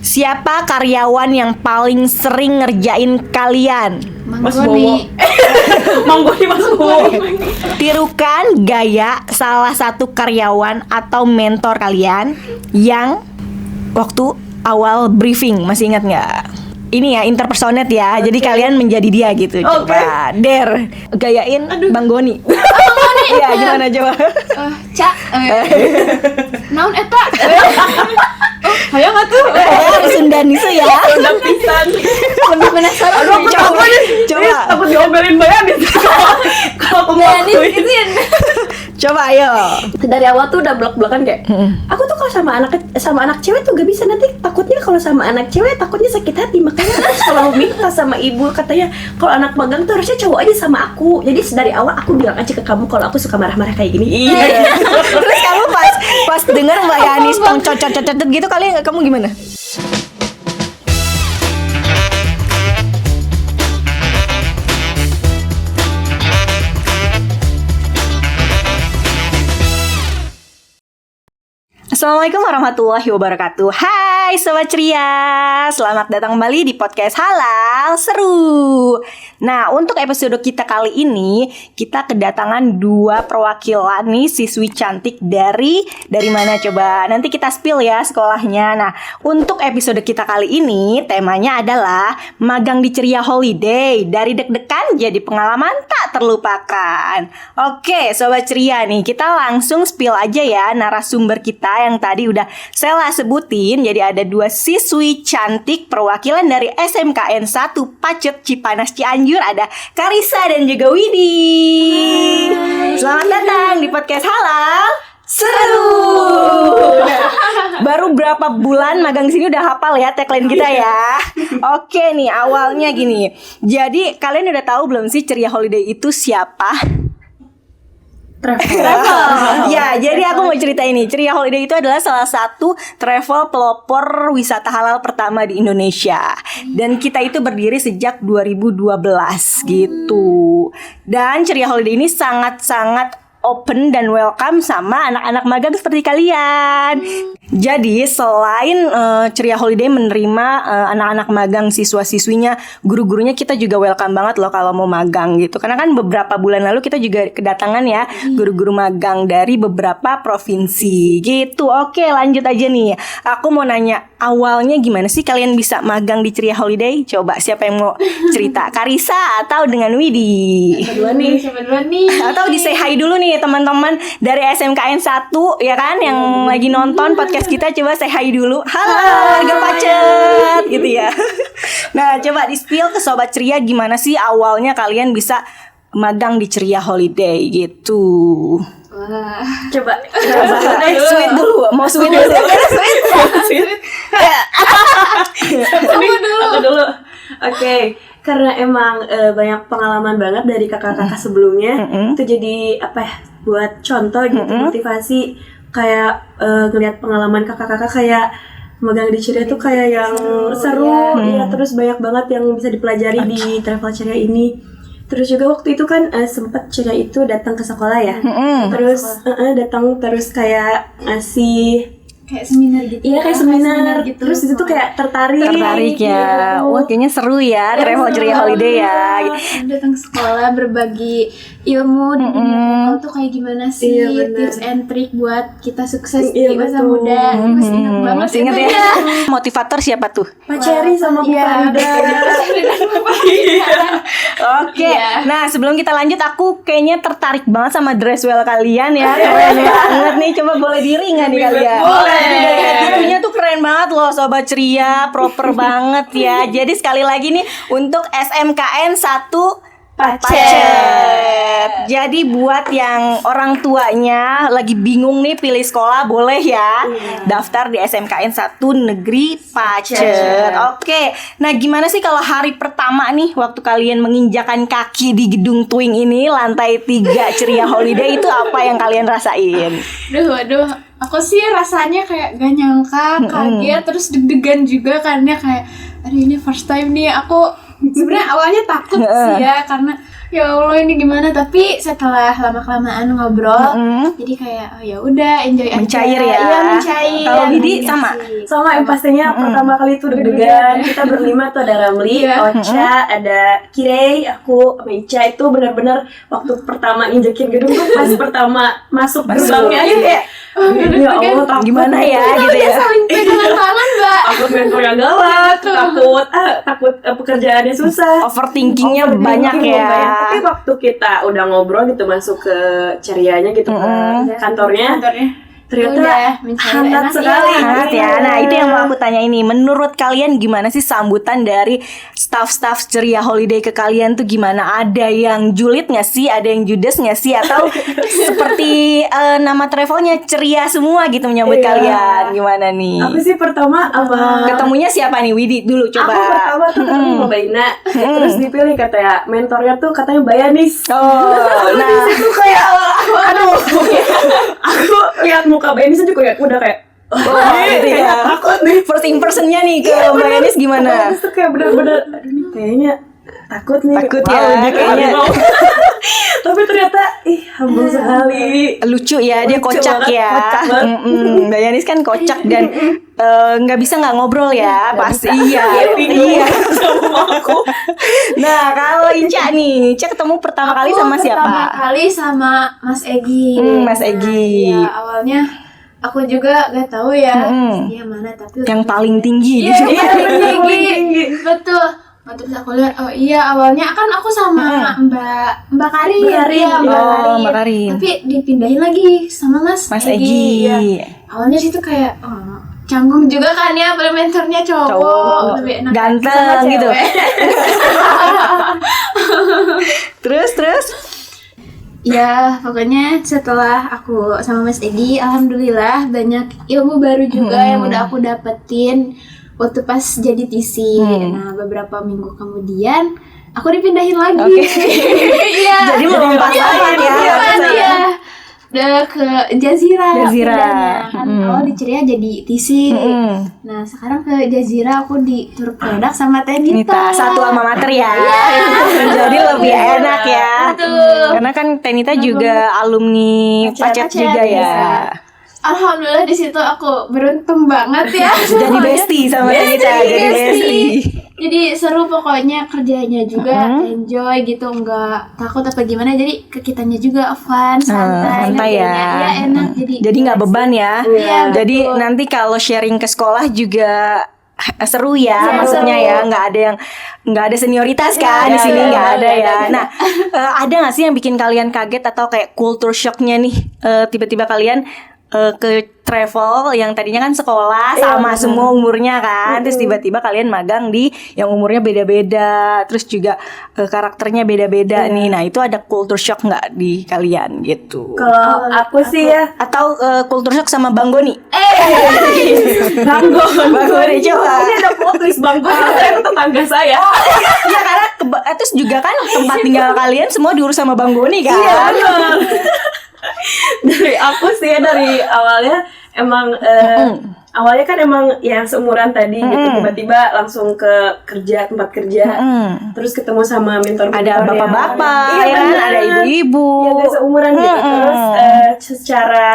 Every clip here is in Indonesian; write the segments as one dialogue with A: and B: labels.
A: Siapa karyawan yang paling sering ngerjain kalian?
B: Mas Bowo. Manggoni Mas Bowo.
A: Tirukan gaya salah satu karyawan atau mentor kalian yang waktu awal briefing, masih ingat nggak? Ini ya interpersonate ya, jadi kalian menjadi dia gitu. Coba Der, gayain Bang Goni. Iya, gimana coba?
C: Cak, naon eta?
B: Hayang atuh.
A: Sundanisa ya.
B: Sunda pisan.
C: Lebih penasaran.
B: Aduh, aku
A: Coba.
B: Aku diomelin bayan itu. Kalau aku ngakuin.
A: Coba ayo.
D: Dari awal tuh udah blok-blokan kayak aku tuh kalau sama anak cewek tuh gak bisa, nanti takutnya kalau sama anak cewek takutnya sakit hati, makanya aku selalu minta sama ibu, katanya kalau anak magang tuh harusnya cowok aja sama aku. Jadi dari awal aku bilang aja ke kamu kalau aku suka marah-marah kayak gini.
A: Iya. Terus kamu pas dengar Mbak Yani cocot gitu kamu gimana? Assalamualaikum warahmatullahi wabarakatuh. Hai Sobat Ceria, selamat datang kembali di podcast Halal Seru. Nah, untuk episode kita kali ini kita kedatangan dua perwakilan nih siswi cantik dari mana coba? Nanti kita spill ya sekolahnya. Nah, untuk episode kita kali ini temanya adalah magang di Ceria Holiday, dari deg-degan jadi pengalaman tak terlupakan. Oke, Sobat Ceria nih, kita langsung spill aja ya narasumber kita yang tadi udah Sela sebutin. Jadi ada dua siswi cantik perwakilan dari SMKN 1 Pacet Cipanas Cianjur, ada Karissa dan juga Widi. Selamat datang di podcast Halal Seru. Baru berapa bulan magang sini udah hafal ya tagline kita ya. Oke nih, awalnya gini. Jadi kalian udah tahu belum sih Ceria Holiday itu siapa? Travel. Ya, jadi aku mau cerita ini. Ceria Holiday itu adalah salah satu travel pelopor wisata halal pertama di Indonesia. Dan kita itu berdiri sejak 2012 gitu. Dan Ceria Holiday ini sangat-sangat open dan welcome sama anak-anak magang seperti kalian. Jadi selain Ceria Holiday menerima anak-anak magang, siswa-siswinya, guru-gurunya, kita juga welcome banget loh kalau mau magang gitu. Karena kan beberapa bulan lalu kita juga kedatangan ya guru-guru magang dari beberapa provinsi gitu. Oke, lanjut aja nih. Aku mau nanya, awalnya gimana sih kalian bisa magang di Ceria Holiday? Coba siapa yang mau cerita? Karissa atau dengan Widi?
C: Siapa duluan nih?
A: Atau di say hi dulu nih teman-teman dari SMKN 1 ya kan yang lagi nonton podcast kita, coba say hi dulu. Halo warga Pacet gitu ya. Nah, coba di-spill ke Sobat Ceria gimana sih awalnya kalian bisa magang di Ceria Holiday gitu.
C: Wah,
D: Coba
A: Sweet dulu. Mau sweet dulu?
D: Aku dulu. Oke. Karena emang banyak pengalaman banget dari kakak-kakak sebelumnya, itu jadi apa ya, buat contoh gitu, motivasi kayak ngeliat pengalaman kakak-kakak kayak magang di Ceria tuh kayak yang seru ya, terus banyak banget yang bisa dipelajari di travel Ceria ini. Terus juga waktu itu kan sempat Ceria itu datang ke sekolah ya, terus datang terus kayak ngasih
C: kayak seminar gitu.
D: Iya, kayak seminar gitu. Terus itu tuh kayak tertarik
A: ya. Wah, kayaknya seru ya travel Ceria Holiday ya.
C: Datang ke sekolah berbagi ilmu di dunia travel tuh kayak gimana sih, tips and trick buat kita sukses di masa muda. Masih ingat banget
A: Ingat
C: itu
A: ya. Motivator siapa tuh?
D: Pak Cherry sama Bu Farida.
A: Oke. Nah, sebelum kita lanjut, aku kayaknya tertarik banget sama dress well kalian ya. Keren banget nih. Coba boleh diri nggak nih kalian? Hatinya tuh keren banget loh Sobat Ceria, proper banget ya. Jadi sekali lagi nih untuk SMKN 1 Pacet. Jadi buat yang orang tuanya lagi bingung nih pilih sekolah, boleh ya daftar di SMKN 1 Negeri Pacet. Oke. Nah, gimana sih kalau hari pertama nih waktu kalian menginjakan kaki di gedung Twing ini, lantai 3 Ceria Holiday, itu apa yang kalian rasain?
C: Aduh, aku sih rasanya kayak gak nyangka, kaget, terus deg-degan juga karena kayak aduh ini first time nih aku sebenarnya awalnya takut sih ya, karena ya Allah ini gimana, tapi setelah lama-kelamaan ngobrol jadi kayak oh ya udah enjoy aja.
A: Mencair ya.
C: Iya, mencair.
A: Kalau Widi
C: Iya
A: sama?
C: sih.
D: Sama yang pastinya pertama kali itu deg-degan. Kita berlima tuh ada Ramli, Ocha, ada Kirei, aku sama Ica. Itu benar-benar waktu pertama injekin gedung tuh pas pertama masuk gerbangnya aja kayak ya Allah takut
A: Gimana ya
C: Kita
A: gitu
C: udah
A: ya.
C: saling pegangan tangan, Mbak.
D: takut mentornya galak, takut pekerjaannya susah.
A: Overthinkingnya banyak
D: Overthinking
A: ya.
D: banyak. Tapi waktu kita udah ngobrol gitu masuk ke cerianya gitu ke kantornya, ternyata
C: Udah, mencair
D: hangat
C: enak,
D: sekali.
C: iya.
A: Hangat ya. Nah, itu yang mau aku tanya ini. Menurut kalian gimana sih sambutan dari staff-staff Ceria Holiday ke kalian tuh gimana? Ada yang julid nggak sih? Ada yang judes nggak sih? Atau seperti nama travelnya ceria semua gitu menyambut
D: Iya.
A: kalian? Gimana nih?
D: Aku sih pertama sama
A: Ketemunya siapa nih? Widi dulu coba.
D: Aku pertama tuh ketemu sama Mbak Ina, terus dipilih katanya mentornya tuh katanya Mbak Yanis.
A: Oh, nah.
D: Itu kayak aduh, aku lihat muka Mbak Yanis juga kayak udah kayak
A: Wah, gitu ya.
D: takut nih.
A: First impressionnya nih ke Mbak Yanis
D: Mbak
A: gimana?
D: Yanis tuh kayak bener-bener aduh nih kayaknya takut nih.
A: Takut
D: Wow,
A: ya,
D: dia
A: kayaknya.
D: mau. Tapi ternyata humble sekali.
A: Lucu ya, dia
D: Lucu
A: kocak
D: banget,
A: ya.
D: kocak banget.
A: Mbak Yanis kan kocak dan nggak bisa nggak ngobrol ya, pasti iya.
D: Iya, sama aku.
A: Nah, kalau Ica nih, Ica ketemu pertama kali
C: Aku
A: sama siapa?
C: Pertama kali sama Mas Egi.
A: Mas Egi.
C: Iya, awalnya aku juga gak tahu ya dia mana, tapi
A: Yang paling tinggi di
C: iya,
A: sini.
C: yang paling tinggi. Betul. Nah, terus aku lihat, oh iya awalnya kan aku sama Mbak Karin.
D: Mbak Karin.
C: Iya,
A: Oh, Mbak Karin.
C: Tapi dipindahin lagi sama Mas
A: Egi.
C: Iya. Awalnya situ kayak canggung juga kan ya, mentornya cowok. Lebih enak
A: Ganteng
C: sama
A: gitu.
C: cewek.
A: Terus?
C: Ya, pokoknya setelah aku sama Mas Egi, alhamdulillah banyak ilmu baru juga yang udah aku dapetin waktu pas jadi TC. Nah, beberapa minggu kemudian aku dipindahin lagi. Iya.
A: Jadi melompat-lompat ya.
C: Iya. Udah ke Jazira.
A: Jazira.
C: pindahnya. Kan awal di Ceria jadi TC. Nah, sekarang ke Jazira aku di tur produk sama Tenita.
A: Nita, satu alma mater ya. Jadi lebih enak ya.
C: Betul.
A: Karena kan Tenita juga alumni Pacet juga ya.
C: Alhamdulillah di situ aku beruntung banget ya.
A: Jadi bestie sama Tenita, jadi bestie.
C: Jadi seru pokoknya, kerjanya juga enjoy gitu, nggak takut apa gimana. Jadi ke kitanya juga fun, santai,
A: santai ya.
C: ngerjainnya. Iya, enak.
A: Jadi nggak beban ya.
C: Iya,
A: Jadi
C: betul.
A: nanti kalau sharing ke sekolah juga seru ya,
C: Iya,
A: maksudnya
C: seru.
A: ya nggak ada senioritas kan di sini nggak ada ya. Nah, ada nggak sih yang bikin kalian kaget atau kayak culture shocknya nih tiba-tiba kalian ke travel yang tadinya kan sekolah sama semua umurnya kan, terus tiba-tiba kalian magang di yang umurnya beda-beda, terus juga karakternya beda-beda nih. Nah, itu ada culture shock nggak di kalian gitu?
D: Kalau aku sih ya
A: Atau culture shock sama Bang Goni?
D: Bang
A: Goni coba.
D: Ini ada plot twist Bang Goni, saya tetangga saya.
A: Ya karena terus juga kan tempat tinggal kalian semua diurus sama Bang Goni kan?
D: Iya benar. Dari aku sih ya, dari awalnya emang awalnya kan emang yang seumuran tadi gitu, tiba-tiba langsung ke tempat kerja, terus ketemu sama mentor-mentor
A: Ada bapak-bapak,
D: Iya,
A: ya kan?
D: benar.
A: Ada ibu-ibu.
D: yang gak seumuran gitu, terus secara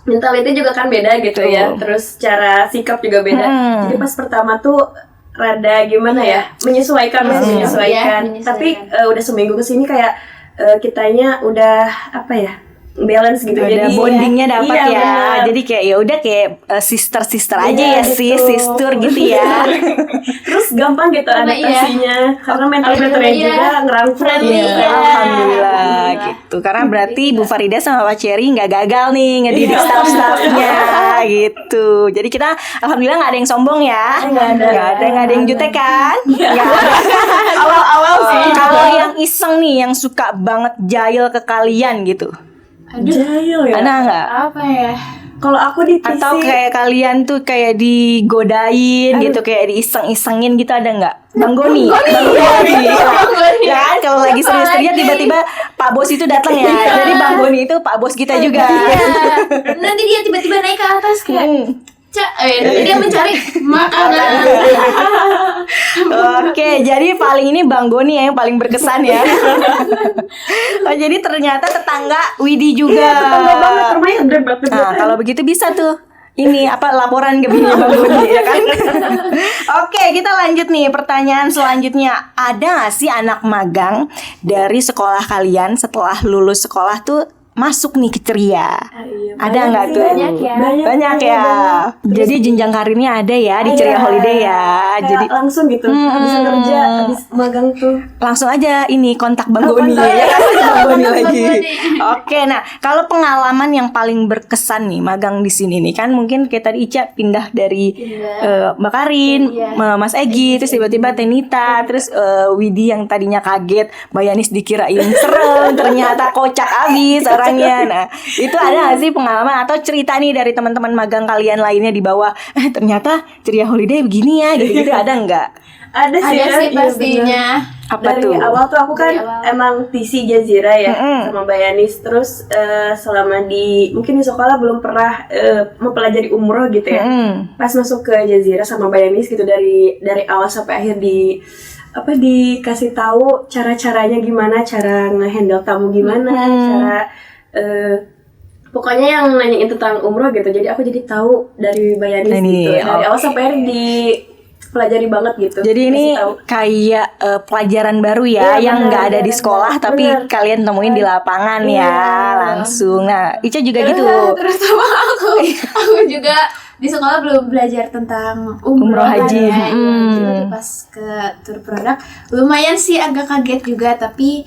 D: mentality juga kan beda gitu ya, terus cara sikap juga beda. Jadi pas pertama tuh rada gimana ya, menyesuaikan.
C: Iya, menyesuaikan.
D: Tapi udah seminggu kesini kayak kitanya udah apa ya, balance gitu.
A: Ada
D: Jadi
A: bondingnya dapat
D: iya,
A: ya.
D: benar.
A: Jadi kayak ya udah kayak sister aja
D: Iya,
A: ya sih,
D: gitu.
A: sister gitu ya.
D: Terus gampang gitu
C: Karena
D: adaptasinya, karena mentor-mentornya
C: Iya.
D: juga ngerangkul.
C: Friendly,
D: Iya.
C: iya.
A: Alhamdulillah gitu. Karena berarti Bu Farida sama Pak Cherry nggak gagal nih ngedidik staff-staffnya gitu. Jadi kita alhamdulillah nggak ada yang sombong ya. Nggak ada yang jutek kan? Nggak ada.
D: Awal-awal sih.
A: Kalau yang iseng nih, yang suka banget jahil ke kalian gitu,
D: Jahil ya.
A: ada nggak?
C: Apa ya?
D: Kalau aku di TC,
A: Atau kayak kalian tuh kayak digodain gitu, kayak diiseng-isengin gitu, ada nggak? Bang Goni. Ya kan, kalau lagi serius-serius tiba-tiba Pak Bos itu datang ya. Jadi Bang Goni itu Pak Bos kita juga.
C: Iya. Nanti dia tiba-tiba naik ke atas kayak nanti dia mencari makanan.
A: Oke, jadi paling ini Bang Goni ya yang paling berkesan ya. Oh, jadi ternyata tetangga Widi juga.
D: Iya, tetangga banget, rumahnya gede.
A: Nah, kalau begitu bisa tuh. Ini apa laporan ke bininya Bang Goni ya kan? Oke, kita lanjut nih pertanyaan selanjutnya. Ada gak sih anak magang dari sekolah kalian setelah lulus sekolah tuh masuk nih ke Ceria?
D: Iya,
A: Ada nggak tuh?
C: Banyak ya.
A: Banyak ya. Jadi jenjang karirnya ada ya di Ceria Holiday ya.
D: Kayak
A: Jadi
D: langsung gitu, habis kerja, habis magang tuh.
A: langsung aja ini kontak Bang Goni
D: kontak.
A: ya kan? Bang Goni
C: Kontak
A: lagi.
C: Bang Goni.
A: Oke, nah kalau pengalaman yang paling berkesan nih magang di sini nih kan mungkin kayak tadi Ica pindah dari Mbak Karin,
C: Iya.
A: Mas Egi, terus tiba-tiba Tenita, terus Widi yang tadinya kaget, Mbak Yanis dikirain serem, ternyata kocak abis orangnya. Nah, itu ada gak sih pengalaman atau cerita nih dari teman-teman magang kalian lainnya di bawah? Ceria Ceria Holiday begini ya, gitu-gitu ada nggak?
D: Ada sih,
C: Ada sih
D: iya,
C: pastinya.
A: Apa
D: dari
A: tuh?
D: awal tuh aku kan
C: Dari awal.
D: emang TC Jazira ya sama Mbak Yanis. Terus selama mungkin di sekolah belum pernah mempelajari umroh gitu ya. Pas masuk ke Jazira sama Mbak Yanis gitu dari awal sampai akhir dikasih tahu cara-caranya gimana, cara ngehandle tamu gimana, cara pokoknya yang nanyain tentang umroh gitu. Jadi aku jadi tahu dari Mbak Yanis
A: Ini,
D: gitu. Dari awal
A: oke.
D: sampai akhir dipelajari banget gitu.
A: Jadi ini
D: Kasih tahu.
A: kayak pelajaran baru ya,
D: Iya,
A: yang
D: benar,
A: nggak ada di
D: benar,
A: sekolah
D: benar.
A: tapi kalian temuin di lapangan ya
D: Iya.
A: langsung. Nah, Ica juga gitu.
C: Terus sama aku juga di sekolah belum belajar tentang
A: Umroh haji.
C: kan, ya. Jadi pas ke tur produk lumayan sih agak kaget juga, tapi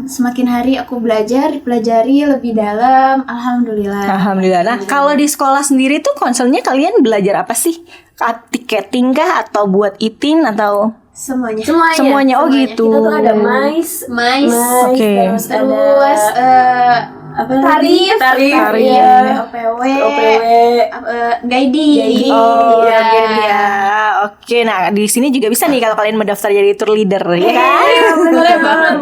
C: semakin hari aku pelajari lebih dalam, alhamdulillah.
A: Alhamdulillah. Nah, kalau di sekolah sendiri tuh konselnya kalian belajar apa sih? Tiketing kah atau buat itin atau
C: Semuanya.
A: semuanya? Oh gitu.
D: Kita tuh ada mais,
C: Mais.
A: Oke.
D: terus ada
C: Terus
D: apa lagi?
C: tarif,
A: Tarif.
C: ya, OPW, guiding.
A: Oh,
C: Iya.
A: iya. Oke, nah di sini juga bisa nih kalau kalian mendaftar jadi tour leader ya kan?
C: Boleh banget.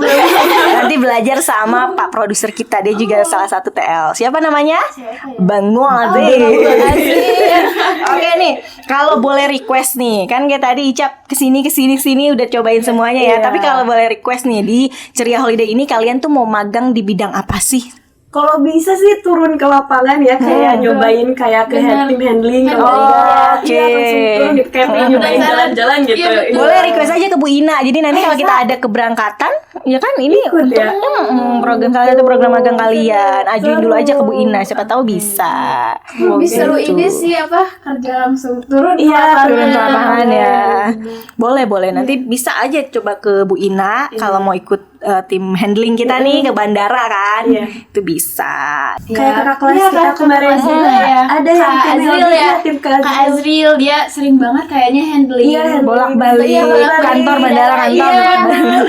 A: Nanti belajar sama Pak produser kita, dia juga salah satu TL. Siapa namanya? Bang Muadzi. Oke nih, kalau boleh request nih, kan kayak tadi Icap kesini udah cobain semuanya ya.
D: Iya.
A: Tapi kalau boleh request nih di Ceria Holiday ini kalian tuh mau magang di bidang apa sih?
D: Kalau bisa sih turun ke lapangan ya, kayak nyobain kayak ke
C: Bener.
D: team handling. Kalau
A: Oh,
D: enggak,
A: oke.
D: iya langsung turun gitu, kayak pengen nyobain
C: Penasaran.
D: jalan-jalan gitu.
C: Iya, betul.
A: Boleh request aja ke Bu Ina. Jadi nanti kalau kita ada keberangkatan, ya kan ini
D: Ikut
A: untuk
D: ya.
A: program salah satu program magang kalian. Ajuin dulu aja ke Bu Ina, siapa tahu bisa.
C: Lebih seru
A: Gitu.
C: ini sih apa, kerja langsung turun ke
D: Iya,
C: lapangan.
A: Turun ke lapangan ya. Boleh. Nanti bisa aja coba ke Bu Ina kalau mau ikut tim handling kita nih ke bandara kan.
D: Iya.
A: Itu bisa.
D: Kayak kakak kelas
C: Iya,
D: kita
C: kakak
D: kemarin
C: kelas
D: juga
C: ya.
D: ada yang
C: Kak
D: tim
C: Azril
D: handling,
C: ya.
D: tim Kak
C: Kak
D: Azril.
C: Azril dia sering banget kayaknya handling.
D: Iya, handling.
A: Bolak-balik
C: Iya, bolak-balik.
A: kantor bandara kantor.
C: Iya,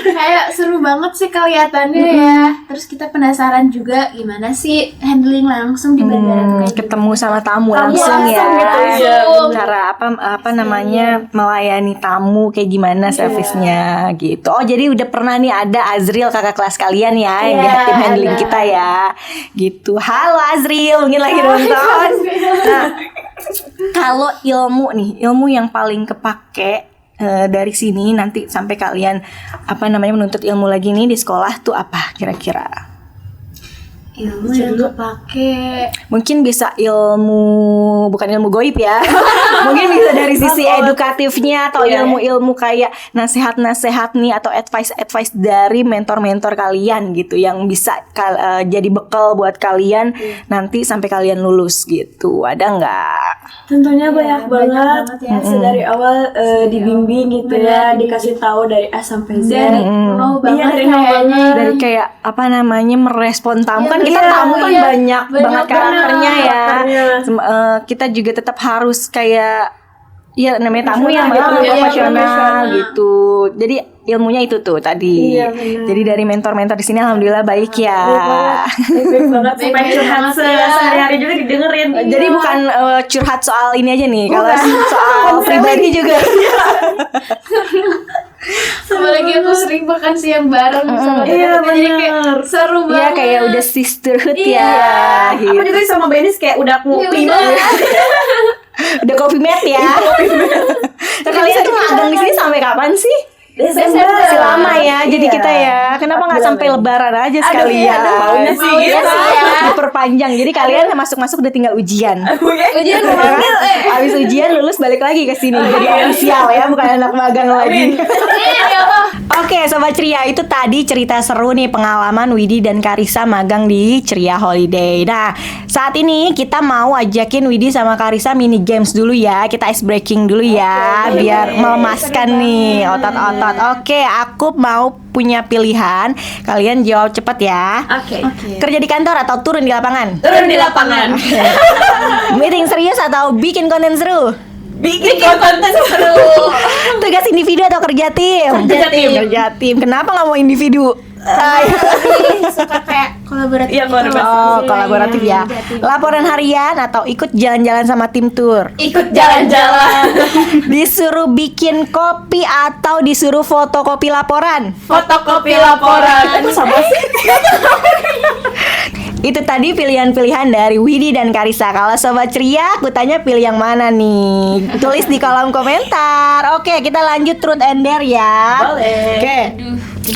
C: kayak seru banget sih kelihatannya ya. Terus kita penasaran juga gimana sih handling langsung di bandara tuh kayak
A: Ketemu sama tamu
C: Tamu
A: langsung ya.
C: langsung gitu,
D: iya.
A: Cara apa namanya melayani tamu kayak gimana servisnya gitu. Oh, jadi udah pernah nih ada Azril kakak kelas kalian ya yang di
C: Iya,
A: tim handling
C: ada.
A: kita ya. Gitu. Halo Azril, mungkin lagi nonton. Nah, kalau ilmu yang paling kepake dari sini nanti sampai kalian menuntut ilmu lagi nih di sekolah tuh apa kira-kira?
C: ilmu yang kepake.
A: Mungkin bisa bukan ilmu goib ya. Mungkin bisa dari sisi edukatifnya atau ilmu-ilmu kayak nasihat-nasihat nih atau advice dari mentor-mentor kalian gitu yang bisa jadi bekal buat kalian nanti sampai kalian lulus gitu. Ada nggak?
D: Tentunya
C: Iya,
D: banyak banget
C: ya.
D: dari awal dibimbing gitu ya, dikasih tahu dari A sampai Z.
C: Dari nol banget
D: Iya, dari nol
C: kayaknya.
A: Dari kayak merespon tamu
C: Iya,
A: kan kita
C: iya,
A: tamu kan
C: iya.
A: banyak banget
C: Banyak
A: karakternya
D: banget
A: ya.
D: karakternya.
A: Kita juga tetap harus kayak namanya tamu yang
D: Profesional gitu,
A: profesional
C: profesional.
A: gitu. Jadi ilmunya itu tuh tadi.
D: Iya, benar.
A: Jadi dari mentor-mentor di sini alhamdulillah baik ya.
D: Baik banget sampai
C: Baik-baik
D: curhat
C: banget ya.
D: sehari-hari juga didengerin.
A: Jadi bukan curhat soal ini aja nih, kalau soal pribadi juga.
C: Apalagi aku sering makan siang bareng sama
D: Iya,
C: teman-teman, jadi kayak
D: benar.
C: seru
A: Ya
C: banget.
A: kayak udah sisterhood
C: Iya.
A: ya. Gitu.
D: Aku juga sama Benis kayak udah ngopi
C: Iya,
D: banget.
A: Udah coffee mate ya. Nah, kalian tuh magang di sini sampai kapan kapan sih?
D: Desember.
A: Masih lama ya, jadi
D: Iya.
A: kita ya. Kenapa nggak sampai Lebaran aja
D: Aduh,
A: sekalian?
D: iya, ada maunya sih gitu.
A: Diperpanjang. Jadi kalian masuk-masuk udah tinggal ujian.
C: Ujian
A: Ya kan? Habis ujian lulus balik lagi ke sini. Jadi official ya, bukan anak magang lagi. Oke, Sobat Ceria, itu tadi cerita seru nih pengalaman Widi dan Karissa magang di Ceria Holiday. Nah, saat ini kita mau ajakin Widi sama Karissa mini games dulu ya. Kita ice breaking dulu ya, biar melemaskan nih otot-otot. Oke, aku mau punya pilihan. Kalian jawab cepat ya.
D: Oke.
A: Kerja di kantor atau turun di lapangan?
D: Turun di lapangan.
A: Meeting serius atau bikin konten seru?
D: Bikin konten seru.
A: Tugas individu atau kerja tim?
D: Kerja tim.
A: Kerja tim. Kenapa nggak mau individu?
C: Lebih suka kayak kolaboratif.
D: Iya, kolaboratif.
A: Oh, kolaboratif ya. Laporan harian atau ikut jalan-jalan sama tim tour?
D: Ikut jalan-jalan.
A: Disuruh bikin kopi atau disuruh fotokopi laporan?
D: Fotokopi laporan. Itu sama sih.
A: Itu tadi pilihan-pilihan dari Widi dan Karissa. Kalau Sobat Ceria, aku tanya pilih yang mana nih? Tulis di kolom komentar. Oke, kita lanjut truth and dare ya.
D: Boleh.
A: Oke,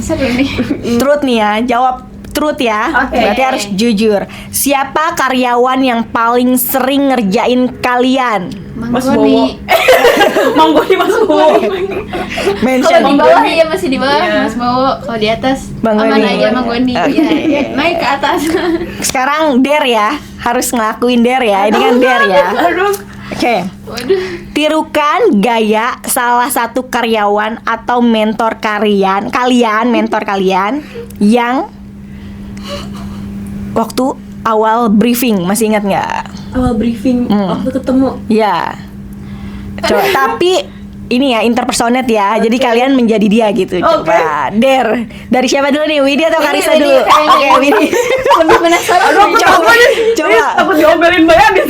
C: Seru nih.
A: truth nih ya. Jawab truth ya.
D: Oke.
A: Berarti harus jujur. Siapa karyawan yang paling sering ngerjain kalian?
D: Mas
C: Manggoni.
D: Bowo. Manggoni Mas Bowo.
C: Kalau
A: Mention.
C: di bawah ya masih di bawah
D: Iya.
C: Mas Bowo. Kalau di atas
A: Bang
C: aman
A: Goni.
C: aja Bang Goni.
A: Oke.
C: Iya. Naik ke atas.
A: Sekarang dare ya. Harus ngelakuin dare ya. Ini kan dare ya.
D: Aduh.
A: Oke.
C: Waduh.
A: Tirukan gaya salah satu karyawan atau mentor kalian yang waktu awal briefing, masih ingat nggak?
D: Awal briefing waktu ketemu.
A: Ya. Coba, tapi ini ya interpersonate ya. Jadi kalian menjadi dia gitu. Coba, dare. Dari siapa dulu nih? Widi atau Karissa
C: Widi,
A: dulu?
C: kayaknya
A: Oke, Widi.
C: Lebih penasaran.
D: Aduh, aku
A: Coba.
D: takut nih.
A: Coba.
D: Ini takut diomelin Mbak Yanis.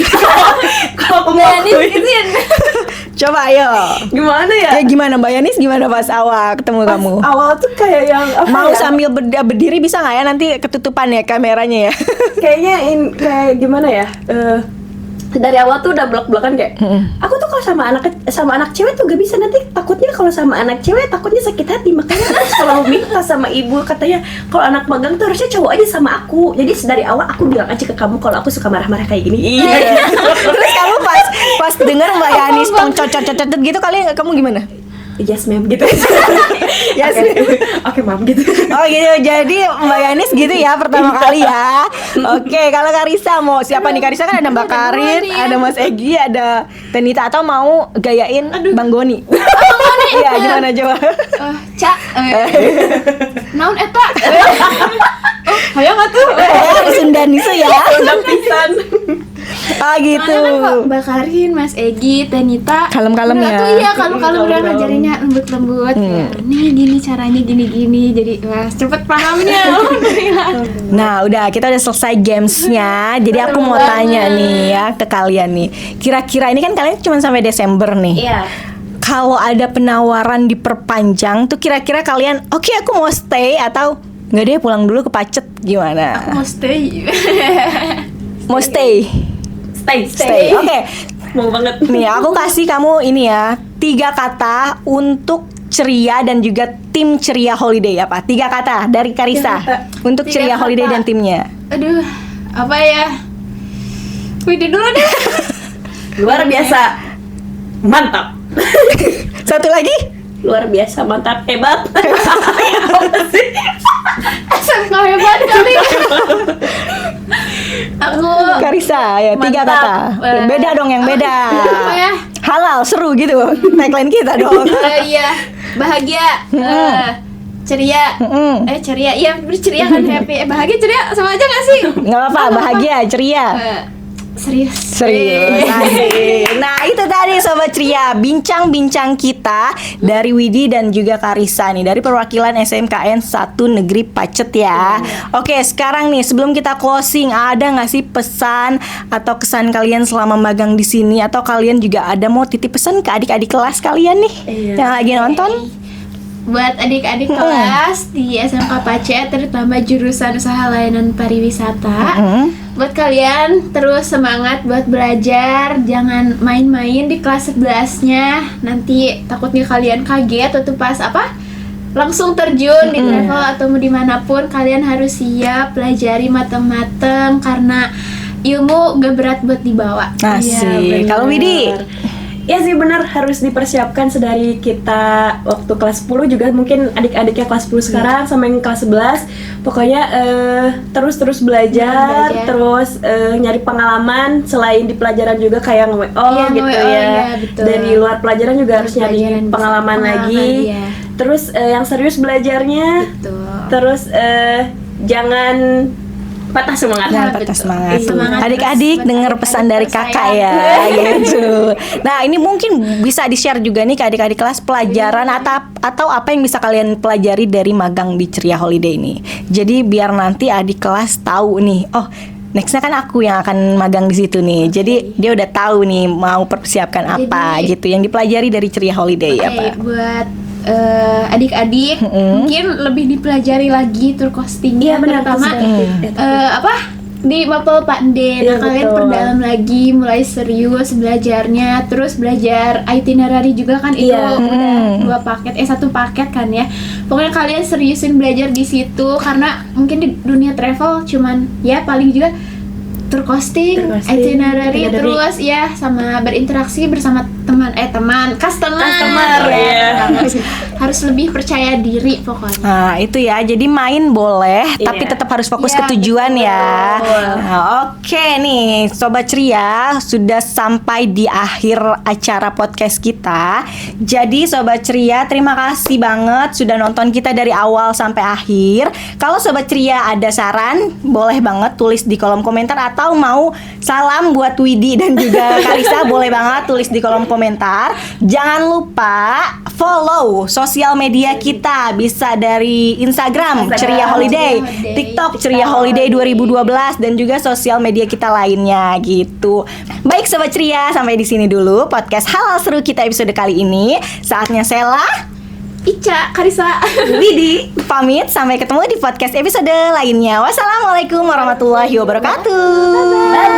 D: Kalau aku
C: Yanis
D: ngakuin.
C: gituin.
A: Coba ayo.
D: Gimana ya?
A: Ya gimana Mbak Yanis, gimana pas awal ketemu
D: Pas
A: kamu?
D: awal tuh kayak yang apa
A: Mau
D: ya?
A: sambil berdiri bisa nggak ya, nanti ketutupan ya kameranya ya?
D: Kayaknya kayak gimana ya? Dari awal tuh udah blok-blokan kayak aku tuh kalau sama anak cewek tuh gak bisa, nanti takutnya kalau sama anak cewek takutnya sakit hati, makanya aku selalu minta sama ibu, katanya kalau anak magang tuh harusnya cowok aja sama aku. Jadi dari awal aku bilang aja ke kamu kalau aku suka marah-marah kayak gini. Iya.
A: Terus kamu pas denger Mbak Yanis cocot gitu, kamu gimana?
D: Yes ma'am gitu.
A: Yes.
D: Oke ma'am gitu.
A: Oh gitu, jadi Mbak Yanis gitu ya pertama kali ya. Oke, kalau Karissa mau siapa nih? Karissa kan ada Mbak Karin, ada Mas Egi, ada Tenita, atau mau gayain Bang Goni? Iya, gimana coba?
C: Cak. Naon eta? Hayang atuh.
A: Sundan itu ya.
D: Udah pisan.
A: Ah gitu.
C: Soalnya kan Mbak Karin, Mas Egi, Tenita
A: Kalem-kalem ya.
C: Tuh iya, kalem-kalem udah ngajarinnya lembut-lembut ya. Nih gini caranya gini-gini. Jadi wah cepet pahamnya.
A: Nah, udah kita udah selesai gamesnya. Jadi aku mau tanya nih ya ke kalian nih. Kira-kira ini kan kalian cuma sampai Desember nih.
D: Iya.
A: Kalau ada penawaran diperpanjang tuh kira-kira kalian oke, aku mau stay atau nggak deh pulang dulu ke Pacet, gimana?
C: Mau stay.
A: Mau stay.
D: Stay.
A: Oke.
D: Mau banget.
A: Nih, aku kasih kamu ini ya, 3 kata untuk Ceria dan juga tim Ceria Holiday. Apa? 3 kata dari Karissa untuk
C: 3
A: Ceria
C: kata.
A: Holiday dan timnya.
C: Aduh, apa ya? Widi dulu deh.
D: Luar biasa. Mantap.
A: Satu lagi?
D: Luar biasa, mantap, hebat.
C: SMK hebat kali. Aku
A: Karissa ya, 3
D: Mantap.
A: kata. Beda dong, yang beda.
C: apa ya?
A: Halal, seru gitu. Tagline kita dong.
C: Iya, bahagia. Ceria. Ceria. Iya, ceria kan happy. Bahagia ceria sama aja gak sih?
A: Nggak apa-apa, bahagia, ceria.
C: Serius.
A: Serius. Asik. Nah, itu tadi Sobat Ceria, bincang-bincang kita dari Widi dan juga Karissa nih, dari perwakilan SMKN 1 Negeri Pacet ya. Oke, sekarang nih sebelum kita closing, ada nggak sih pesan atau kesan kalian selama magang di sini, atau kalian juga ada mau titip pesan ke adik-adik kelas kalian nih
D: Iya.
A: yang lagi nonton?
C: buat adik-adik kelas di SMK Pace, terutama jurusan usaha layanan pariwisata. Buat kalian terus semangat buat belajar, jangan main-main di kelas 11-nya. Nanti takutnya kalian kaget waktu pas langsung terjun di travel atau dimanapun. Kalian harus siap, pelajari mateng-mateng karena ilmu gak berat buat dibawa.
A: Asik. Kalau Widi?
D: Ya sih benar, harus dipersiapkan sedari kita waktu kelas 10 juga, mungkin adik-adiknya kelas 10 sekarang sama yang kelas 11. Pokoknya terus belajar, terus nyari pengalaman selain di pelajaran juga kayak nge-WO gitu ya. Dari luar pelajaran juga harus nyari pengalaman lagi.
C: Ya.
D: Terus yang serius belajarnya. Terus jangan patah semangat.
A: Jangan patah semangat.
C: Semangat
A: Adik-adik
C: terus
A: dengar
C: buat
A: pesan dari
C: adik-adik
A: kakak ya, gitu. Nah, ini mungkin bisa di-share juga nih ke adik-adik kelas pelajaran atau apa yang bisa kalian pelajari dari magang di Ceria Holiday ini. Jadi biar nanti adik kelas tahu nih, oh nextnya kan aku yang akan magang di situ nih. Jadi dia udah tahu nih mau persiapkan apa gitu yang dipelajari dari Ceria Holiday apa.
C: Buat adik-adik mungkin lebih dipelajari lagi tour costingnya, terutama di Mapel Pak Ende. Nah, kalian perdalam lagi, mulai serius belajarnya, terus belajar itinerary juga kan, itu udah 2 paket, 1 paket kan ya. Pokoknya kalian seriusin belajar di situ karena mungkin di dunia travel cuman ya paling juga tour costing, itinerary, terus ya sama berinteraksi bersama customer ya. Harus lebih percaya diri pokoknya.
A: Nah, itu ya. Jadi main boleh, tapi tetap harus fokus ke tujuan ya. Nah, oke nih, Sobat Ceria, sudah sampai di akhir acara podcast kita. Jadi Sobat Ceria, terima kasih banget sudah nonton kita dari awal sampai akhir. Kalau Sobat Ceria ada saran, boleh banget tulis di kolom komentar, atau mau salam buat Widi dan juga Karissa, boleh banget tulis di kolom komentar. Jangan lupa follow sosial media kita, bisa dari Instagram Ceria Holiday, TikTok Ceria Holiday 2012, dan juga sosial media kita lainnya gitu. Baik Sobat Ceria, sampai di sini dulu podcast Halal Seru kita episode kali ini. Saatnya Sela,
C: Ica, Karissa,
A: Widi pamit, sampai ketemu di podcast episode lainnya. Wassalamualaikum warahmatullahi wabarakatuh.